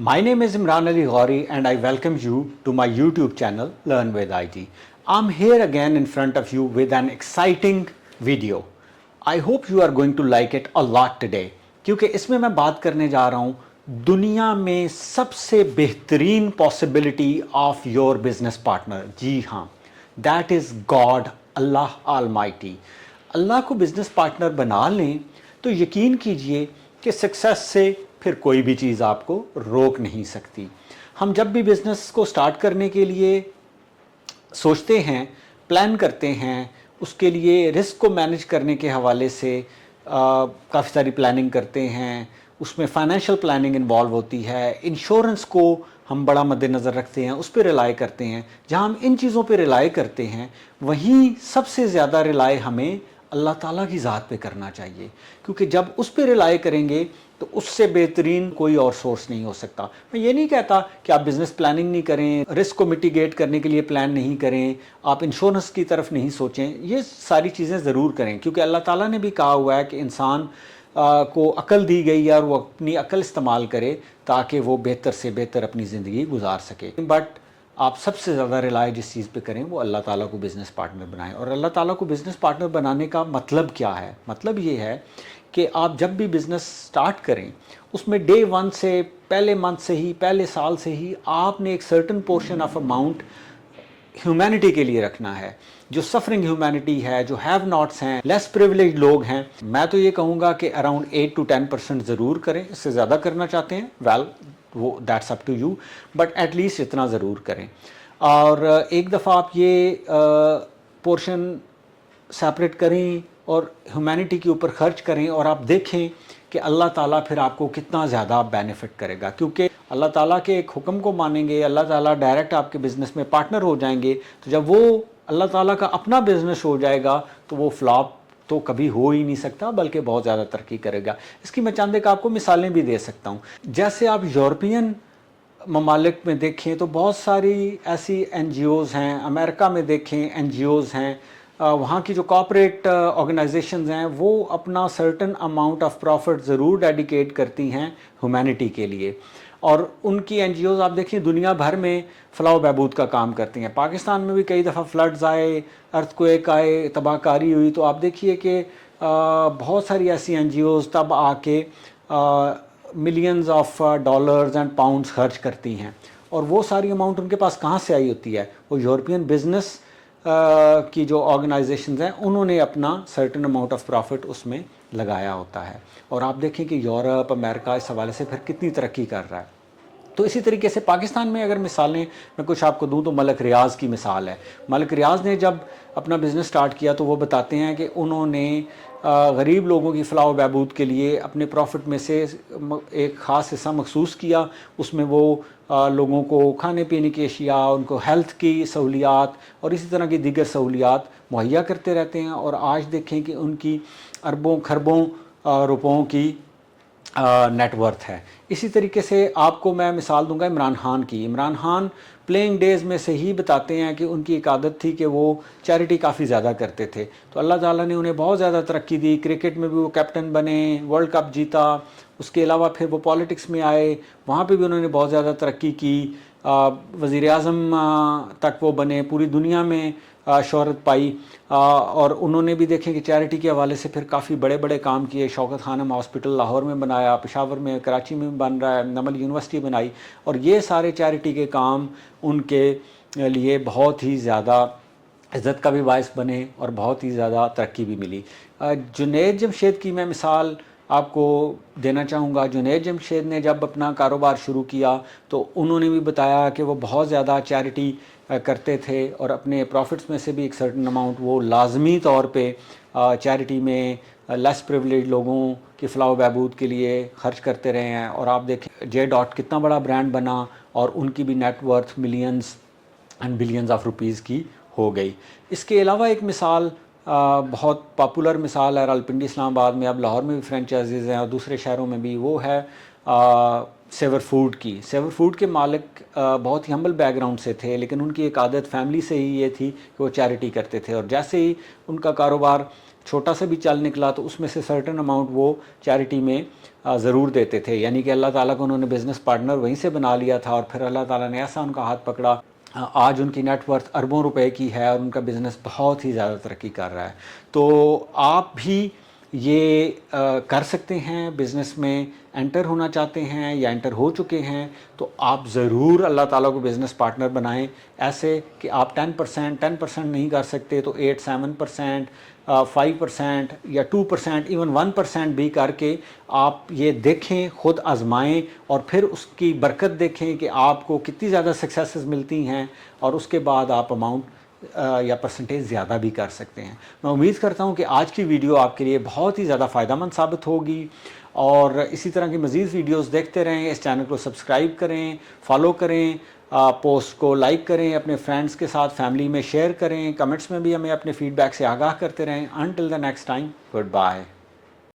My name is Imran Ali Ghori and I welcome you to my YouTube channel Learn with IT. I'm here again in front of you with an exciting video. I hope you are going to like it a lot today क्योंकि इसमें मैं बात करने जा रहा हूँ दुनिया में सबसे बेहतरीन possibility of your business partner. जी हाँ, दैट इज़ गॉड, अल्लाह ऑलमाइटी. अल्लाह को बिजनेस पार्टनर बना लें तो यकीन कीजिए कि सक्सेस से फिर कोई भी चीज़ आपको रोक नहीं सकती. हम जब भी बिज़नेस को स्टार्ट करने के लिए सोचते हैं, प्लान करते हैं, उसके लिए रिस्क को मैनेज करने के हवाले से काफ़ी सारी प्लानिंग करते हैं. उसमें फाइनेंशियल प्लानिंग इन्वॉल्व होती है, इंश्योरेंस को हम बड़ा मद्देनज़र रखते हैं, उस पर रिलाई करते हैं. जहाँ हम इन चीज़ों पे रिलाई करते हैं वहीं सबसे ज़्यादा रिलाई हमें अल्लाह ताला की ज़ात पे करना चाहिए, क्योंकि जब उस पे रिलाई करेंगे तो उससे बेहतरीन कोई और सोर्स नहीं हो सकता. मैं ये नहीं कहता कि आप बिज़नेस प्लानिंग नहीं करें, रिस्क को मिटिगेट करने के लिए प्लान नहीं करें, आप इंश्योरेंस की तरफ नहीं सोचें. ये सारी चीज़ें ज़रूर करें, क्योंकि अल्लाह ताला ने भी कहा हुआ है कि इंसान को अक्ल दी गई है और वो अपनी अक्ल इस्तेमाल करे ताकि वो बेहतर से बेहतर अपनी ज़िंदगी गुजार सके. बट आप सबसे ज़्यादा रिलाय जिस चीज़ पे करें वो अल्लाह ताला को बिज़नेस पार्टनर बनाएं. और अल्लाह ताला को बिज़नेस पार्टनर बनाने का मतलब क्या है? मतलब ये है कि आप जब भी बिज़नेस स्टार्ट करें उसमें डे वन से, पहले मंथ से ही, पहले साल से ही आपने एक certain portion of amount humanity के लिए रखना है. जो सफरिंग ह्यूमैनिटी है, जो हैव नॉट्स हैं, लेस प्रिविलेज लोग हैं, मैं तो ये कहूँगा कि अराउंड 8 to 10% ज़रूर करें. इससे ज़्यादा करना चाहते हैं वेल वो that's up to you, but at least इतना ज़रूर करें. और एक दफ़ा आप ये पोर्शन सेपरेट करें और ह्यूमैनिटी के ऊपर खर्च करें और आप देखें कि अल्लाह ताला फिर आपको कितना ज़्यादा बेनिफिट करेगा. क्योंकि अल्लाह ताला के एक हुक्म को मानेंगे, अल्लाह ताला डायरेक्ट आपके बिज़नेस में पार्टनर हो जाएंगे, तो जब वो अल्लाह ताला का अपना बिज़नेस हो जाएगा तो वो फ्लॉप तो कभी हो ही नहीं सकता, बल्कि बहुत ज़्यादा तरक्की करेगा. इसकी मैं चंद एक आपको मिसालें भी दे सकता हूँ. जैसे आप यूरोपियन ममालिक में देखें तो बहुत सारी ऐसी NGOs हैं, अमेरिका में देखें NGOs हैं, वहाँ की जो कॉर्पोरेट ऑर्गेनाइजेशंस हैं वो अपना सर्टन अमाउंट ऑफ प्रॉफिट ज़रूर डेडिकेट करती हैं ह्यूमैनिटी के लिए. और उनकी NGOs आप देखें दुनिया भर में फलाह बहबूद का काम करती हैं. पाकिस्तान में भी कई दफ़ा फ्लड्स आए, अर्थक्वेक आए, तबाहकारी हुई, तो आप देखिए कि बहुत सारी ऐसी NGOs तब आके millions of dollars and pounds खर्च करती हैं. और वो सारी अमाउंट उनके पास कहाँ से आई होती है? वो यूरोपियन बिज़नेस की जो ऑर्गेनाइजेशंस हैं उन्होंने अपना सर्टन अमाउंट ऑफ प्रॉफिट उसमें लगाया होता है. और आप देखें कि यूरोप, अमेरिका इस हवाले से फिर कितनी तरक्की कर रहा है. तो इसी तरीके से पाकिस्तान में अगर मिसालें मैं कुछ आपको दूं तो मलक रियाज़ की मिसाल है. मलक रियाज़ ने जब अपना बिज़नेस स्टार्ट किया तो वो बताते हैं कि उन्होंने गरीब लोगों की फलाह व बहबूद के लिए अपने प्रॉफिट में से एक ख़ास हिस्सा मखसूस किया. उसमें वो लोगों को खाने पीने की अशिया, उनको हेल्थ की सहूलियात और इसी तरह की दीगर सहूलियात मुहैया करते रहते हैं. और आज देखें कि उनकी अरबों खरबों रुपयों की नेटवर्थ है. इसी तरीके से आपको मैं मिसाल दूंगा इमरान खान की. इमरान खान प्लेइंग डेज़ में से ही बताते हैं कि उनकी एक आदत थी कि वो चैरिटी काफ़ी ज़्यादा करते थे. तो अल्लाह ताला ने उन्हें बहुत ज़्यादा तरक्की दी. क्रिकेट में भी वो कैप्टन बने, वर्ल्ड कप जीता. उसके अलावा फिर वो पॉलिटिक्स में आए, वहाँ पे भी उन्होंने बहुत ज़्यादा तरक्की की. वज़ीर आज़म तक वो बने, पूरी दुनिया में शोहरत पाई. और उन्होंने भी देखें कि चैरिटी के हवाले से फिर काफ़ी बड़े बड़े काम किए. शौकत खानम हॉस्पिटल लाहौर में बनाया, पेशावर में, कराची में बन रहा है, नमल यूनिवर्सिटी बनाई. और ये सारे चैरिटी के काम उनके लिए बहुत ही ज़्यादा इज़्ज़त का भी बायस बने और बहुत ही ज़्यादा तरक्की भी मिली. जुनैद जमशेद की मैं मिसाल आपको देना चाहूँगा. जुनैद जमशेद ने जब अपना कारोबार शुरू किया तो उन्होंने भी बताया कि वो बहुत ज़्यादा चैरिटी करते थे और अपने प्रॉफिट्स में से भी एक सर्टन अमाउंट वो लाजमी तौर पे चैरिटी में लेस प्रिविलेज लोगों की फलाह बहबूद के लिए खर्च करते रहे हैं. और आप देखें जे डॉट कितना बड़ा ब्रांड बना और उनकी भी net worth millions and billions of rupees की हो गई. इसके अलावा एक मिसाल बहुत पॉपुलर मिसाल है रावलपिंडी इस्लामाबाद में, अब लाहौर में भी फ्रेंचाइजीज़ हैं और दूसरे शहरों में भी, वो है सेवर फूड की. सेवर फूड के मालिक बहुत ही हम्बल बैकग्राउंड से थे, लेकिन उनकी एक आदत फैमिली से ही ये थी कि वो चैरिटी करते थे. और जैसे ही उनका कारोबार چھوٹا سا بھی چل نکلا تو اس میں سے سرٹن اماؤنٹ وہ چیریٹی میں ضرور دیتے تھے. یعنی کہ اللہ تعالیٰ کو انہوں نے بزنس پارٹنر وہیں سے بنا لیا تھا اور پھر اللہ تعالیٰ نے ایسا ان کا ہاتھ پکڑا. آج ان کی نیٹ ورتھ اربوں روپے کی ہے اور ان کا بزنس بہت ہی زیادہ ترقی کر رہا ہے. تو آپ بھی یہ کر سکتے ہیں. بزنس میں انٹر ہونا چاہتے ہیں یا انٹر ہو چکے ہیں تو آپ ضرور اللہ تعالیٰ کو بزنس پارٹنر بنائیں. ایسے کہ آپ 10% نہیں کر سکتے تو 8-7%, 5% یا 2%, ایون 1% بھی کر کے آپ یہ دیکھیں, خود آزمائیں اور پھر اس کی برکت دیکھیں کہ آپ کو کتنی زیادہ سکسیسز ملتی ہیں اور اس کے بعد آپ اماؤنٹ یا پرسنٹیج زیادہ بھی کر سکتے ہیں. میں امید کرتا ہوں کہ آج کی ویڈیو آپ کے لیے بہت ہی زیادہ فائدہ مند ثابت ہوگی اور اسی طرح کی مزید ویڈیوز دیکھتے رہیں. اس چینل کو سبسکرائب کریں, فالو کریں, پوسٹ کو لائک کریں, اپنے فرینڈس کے ساتھ فیملی میں شیئر کریں, کمنٹس میں بھی ہمیں اپنے فیڈ بیک سے آگاہ کرتے رہیں. Until the next time, good bye.